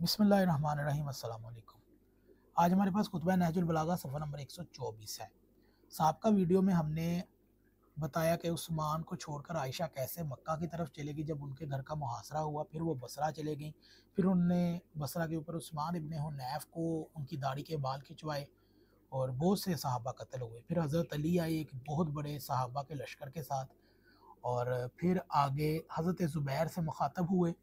बिस्मिल्लाहिर्रहमानिर्रहीम। अस्सलाम वालेकुम। आज हमारे पास खुतबा नहजुल बलागा सफ़ा नंबर 124 है। साबका वीडियो में हमने बताया कि उस्मान को छोड़कर आयशा कैसे मक्का की तरफ चलेगी जब उनके घर का मुहासरा हुआ। फिर वो बसरा चले गई। फिर उनने बसरा के ऊपर उस्मान इब्ने हुनैफ को उनकी दाढ़ी के बाल खिंचवाए और बहुत से सहाबा कत्ल हुए। फिर हज़रत अली आए एक बहुत बड़े सहाबा के लश्कर के साथ, और फिर आगे हज़रत ज़ुबैर से मुखातब हुए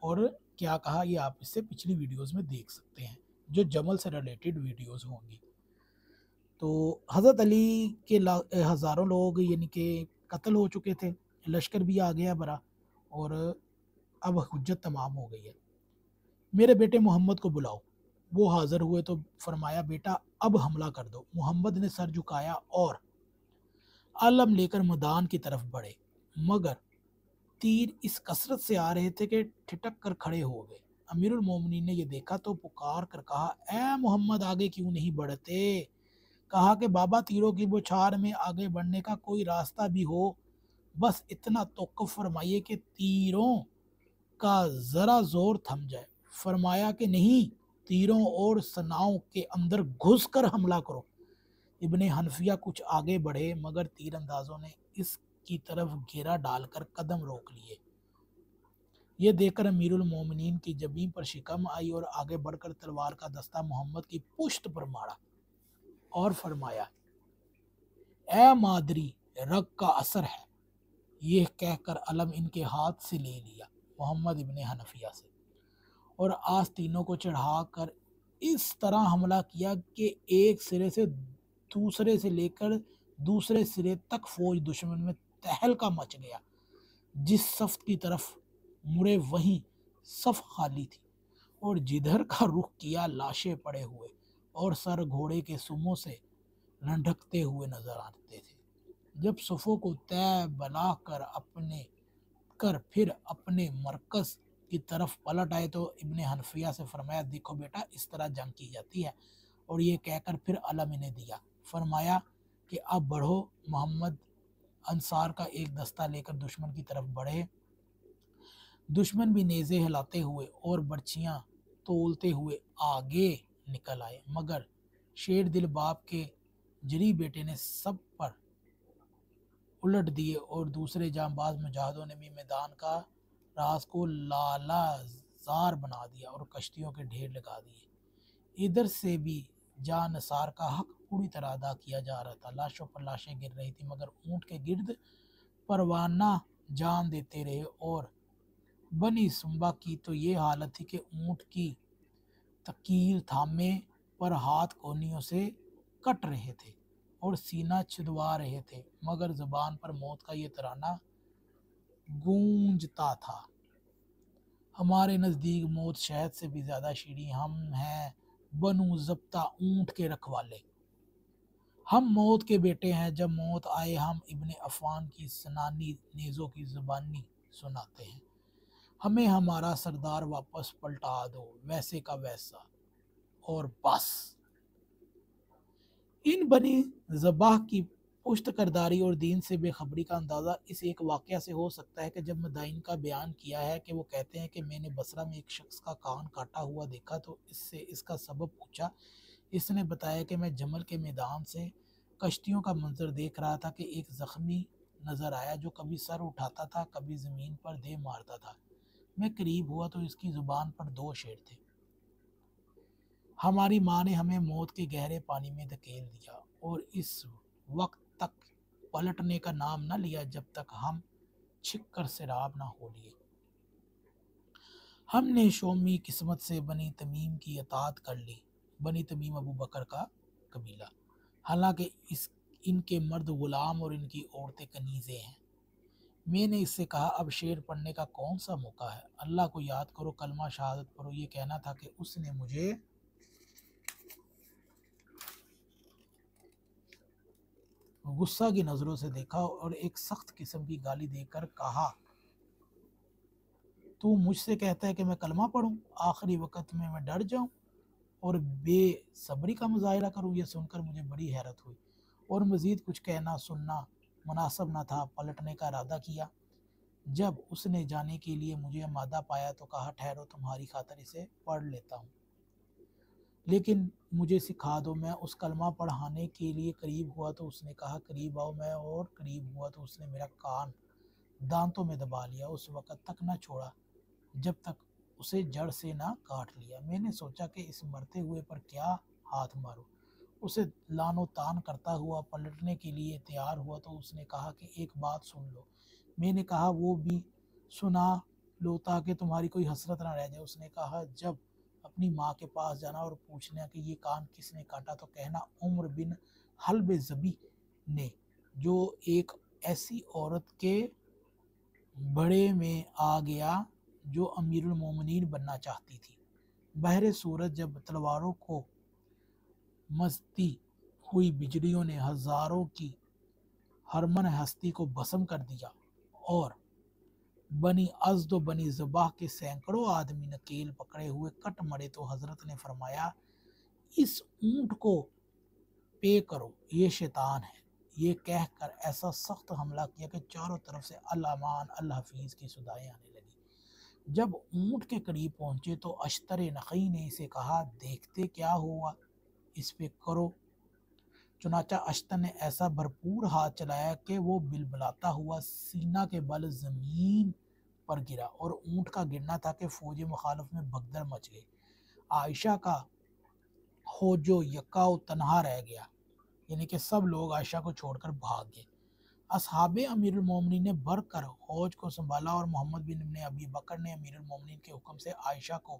और क्या कहा ये आप इससे पिछली वीडियोस में देख सकते हैं, जो जमल से रिलेटेड वीडियोस होंगी। तो हज़रत अली के हज़ारों लोग यानी कि कत्ल हो चुके थे, लश्कर भी आ गया बरा, और अब हुज्जत तमाम हो गई है। मेरे बेटे मोहम्मद को बुलाओ। वो हाज़िर हुए तो फरमाया, बेटा अब हमला कर दो। मोहम्मद ने सर झुकाया और आलम लेकर मैदान की तरफ बढ़े, मगर तीर इस कसरत से आ रहे थे कि ठिठक कर खड़े हो गए। अमीरुल मोमिनीन ने यह देखा तो पुकार कर कहा, ए मोहम्मद आगे क्यों नहीं बढ़ते? कहा कि बाबा तीरों की बौछार में आगे बढ़ने का कोई रास्ता भी हो, बस इतना तौक़ुफ़ फरमाइए कि तीरों का ज़रा ज़ोर थम जाए। फरमाया कि नहीं, तीरों और सनाओं के अंदर घुस कर हमला करो। इब्ने हनफिया कुछ आगे बढ़े, मगर तीरंदाजों ने इसकी तरफ घेरा डालकर कदम रोक लिए। ये देखकर अमीरुल मोमिनीन की जबीन पर शिकम आई और आगे बढ़कर तलवार का दस्ता मोहम्मद की पुश्त पर मारा और फरमाया, ए मादरी, रग का असर है। यह कहकर अलम इनके हाथ से ले लिया मोहम्मद इब्ने हनफिया से, और आस्तीनों को चढ़ाकर इस तरह हमला किया कि एक सिरे से दूसरे से लेकर दूसरे सिरे तक फौज दुश्मन में तहलका मच गया। जिस सफ की तरफ मुड़े वहीं सफ खाली थी, और जिधर का रुख किया लाशें पड़े हुए और सर घोड़े के सुमों से लंढकते हुए नजर आते थे। जब सफ़ों को तय बना कर फिर अपने मरकज़ की तरफ पलट आए तो इब्ने हनफिया से फरमाया, देखो बेटा इस तरह जंग की जाती है। और ये कहकर फिर अलम इन्हें दिया। फरमाया कि अब बढ़ो। मोहम्मद अंसार का एक दस्ता लेकर दुश्मन की तरफ बढ़े। दुश्मन भी नेज़े हिलाते हुए और बर्छियाँ तोलते हुए आगे निकल आए, मगर शेर दिल बाप के जरी बेटे ने सब पर उलट दिए और दूसरे जांबाज मुजाहिदों ने भी मैदान का राज को लालाजार बना दिया और कश्तियों के ढेर लगा दिए। इधर से भी जान नसार का हक पूरी तरह अदा किया जा रहा था। लाशों पर लाशें गिर रही थी, मगर ऊँट के गिर्द परवाना जान देते रहे। और बनी सुम्बा की तो ये हालत थी कि ऊँट की तकीर थामे पर हाथ कोनियों से कट रहे थे और सीना छिदवा रहे थे, मगर ज़बान पर मौत का ये तराना गूंजता था, हमारे नज़दीक मौत शहद से भी ज़्यादा शीरी। हम हैं बनु ज़ब्ता ऊँट के रखवाले, हम मौत के बेटे हैं। जब मौत आए हम इब्ने अफ़ान की सनानी नेज़ों की ज़ुबानी सुनाते हैं। हमें हमारा सरदार वापस पलटा दो, वैसे का वैसा, और बस। इन बनी ज़बाह की पुश्त करदारी और दीन से बेखबरी का अंदाज़ा इस एक वाक़या से हो सकता है कि जब मदाइन का बयान किया है कि वो कहते हैं कि मैंने बसरा में एक शख्स का कान काटा हुआ देखा तो इससे इसका सबब पूछा। इसने बताया कि मैं जमल के मैदान से कश्तियों का मंजर देख रहा था कि एक ज़ख्मी नज़र आया जो कभी सर उठाता था, कभी ज़मीन पर दे मारता था। मैं करीब हुआ तो इसकी ज़ुबान पर 2 शेर थे। हमारी माँ ने हमें मौत के गहरे पानी में धकेल दिया और इस वक्त तक पलटने का नाम न लिया जब तक हम छिक कर सैराब न हो लिए। हमने शोमी किस्मत से बनी तमीम की अतात कर ली। बनी तमीम अबू बकर का कबीला, हालांकि इनके मर्द गुलाम और इनकी औरतें कनीज़ें हैं। मैंने इससे कहा, अब शेर पढ़ने का कौन सा मौका है? अल्लाह को याद करो, कलमा शहादत पढ़ो। ये कहना था कि उसने मुझे गुस्सा की नज़रों से देखा और एक सख्त किस्म की गाली देकर कहा, तू मुझसे कहता है कि मैं कलमा पढ़ूं? आखिरी वक्त में मैं डर जाऊं और बेसब्री का मुजाहरा करूं? यह सुनकर मुझे बड़ी हैरत हुई और मज़ीद कुछ कहना सुनना मुनासिब न था। पलटने का इरादा किया। جب اس نے جانے کے لیے مجھے آمادہ پایا تو کہا ٹھہرو تمہاری خاطر اسے پڑھ لیتا ہوں، لیکن مجھے سکھا دو۔ میں اس کلمہ پڑھانے کے لیے قریب ہوا تو اس نے کہا قریب آؤ، میں اور قریب ہوا تو اس نے میرا کان دانتوں میں دبا لیا، اس وقت تک نہ چھوڑا جب تک اسے جڑ سے نہ کاٹ لیا۔ میں نے سوچا کہ اس مرتے ہوئے پر کیا ہاتھ ماروں، اسے لان و تان کرتا ہوا پلٹنے کے لیے تیار ہوا تو اس نے کہا کہ ایک بات سن لو۔ میں نے کہا وہ بھی سنا لو تاکہ تمہاری کوئی حسرت نہ رہ جائے۔ اس نے کہا جب اپنی ماں کے پاس جانا اور پوچھنا کہ یہ کان کس نے کاٹا تو کہنا عمر بن حلب زبی نے، جو ایک ایسی عورت کے بڑے میں آ گیا جو امیر المومنین بننا چاہتی تھی۔ بحر صورت جب تلواروں کو مزتی ہوئی بجلیوں نے ہزاروں کی ہرمن ہستی کو بسم کر دیا اور بنی ازد و بنی ذبح کے سینکڑوں آدمی نکیل پکڑے ہوئے کٹ مڑے تو حضرت نے فرمایا اس اونٹ کو پے کرو، یہ شیطان ہے۔ یہ کہہ کر ایسا سخت حملہ کیا کہ چاروں طرف سے الامان الحفیظ کی صدائیں آنے لگی۔ جب اونٹ کے قریب پہنچے تو اشتر نقی نے اسے کہا دیکھتے کیا ہوا، اس پہ کرو۔ چنانچہ اشتر نے ایسا بھرپور ہاتھ چلایا کہ وہ بلبلاتا ہوا سینہ کے بل زمین پر گرا اور اونٹ کا گرنا تھا کہ فوج مخالف میں بھگدڑ مچ گئی۔ عائشہ کا ہوجو یکا و تنہا رہ گیا، یعنی کہ سب لوگ عائشہ کو چھوڑ کر بھاگ گئے۔ اصحاب امیر المومنین نے بڑھ کر حوض کو سنبھالا اور محمد بن ابن ابی بکر نے امیر المومنین کے حکم سے عائشہ کو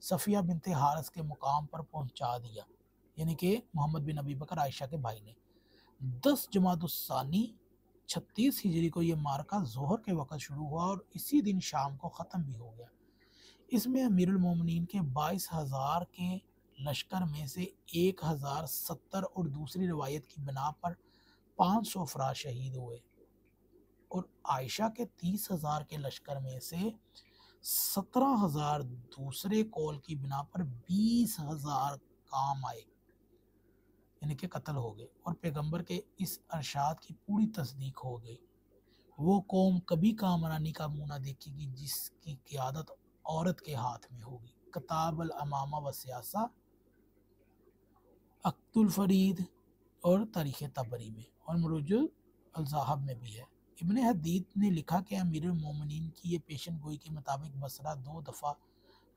صفیہ بنت حارث کے مقام پر پہنچا دیا، یعنی کہ محمد بن ابی بکر عائشہ کے بھائی نے۔ 10 جمادی الثانی 36 ہجری کو یہ معرکہ ظہر کے وقت شروع ہوا اور اسی دن شام کو ختم بھی ہو گیا۔ اس میں امیر المومنین کے 22,000 کے لشکر میں سے 1,070 اور دوسری روایت کی بنا پر 500 افراد شہید ہوئے اور عائشہ کے 30,000 کے لشکر میں سے 17,000 دوسرے قول کی بنا پر 20,000 کام آئے، یعنی کہ قتل ہو گئے، اور پیغمبر کے اس ارشاد کی پوری تصدیق ہو گئی۔ وہ قوم کبھی کامرانی کا منہ نہ دیکھے گی جس کی قیادت عورت کے ہاتھ میں ہوگی۔ کتاب الامامہ و سیاسہ عقد الفرید اور تاریخ طبری میں اور مروج الذہب میں بھی ہے۔ ابن حدید نے لکھا کہ امیر المومنین کی یہ پیشن گوئی کے مطابق بصرہ 2 دفعہ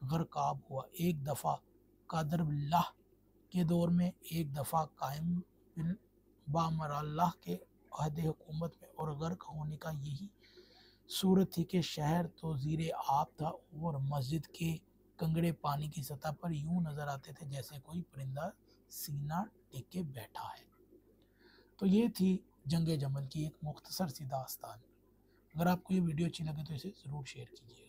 غرقاب ہوا، ایک دفعہ قادر باللہ کے دور میں، ایک دفعہ قائم بن بامر اللہ کے عہد حکومت میں، اور غرق ہونے کا یہی صورت تھی کہ شہر تو زیر آب تھا اور مسجد کے کنگڑے پانی کی سطح پر یوں نظر آتے تھے جیسے کوئی پرندہ سینہ ٹیکے بیٹھا ہے۔ تو یہ تھی جنگ جمل کی ایک مختصر سی داستان۔ اگر آپ کو یہ ویڈیو اچھی لگے تو اسے ضرور شیئر کیجیے۔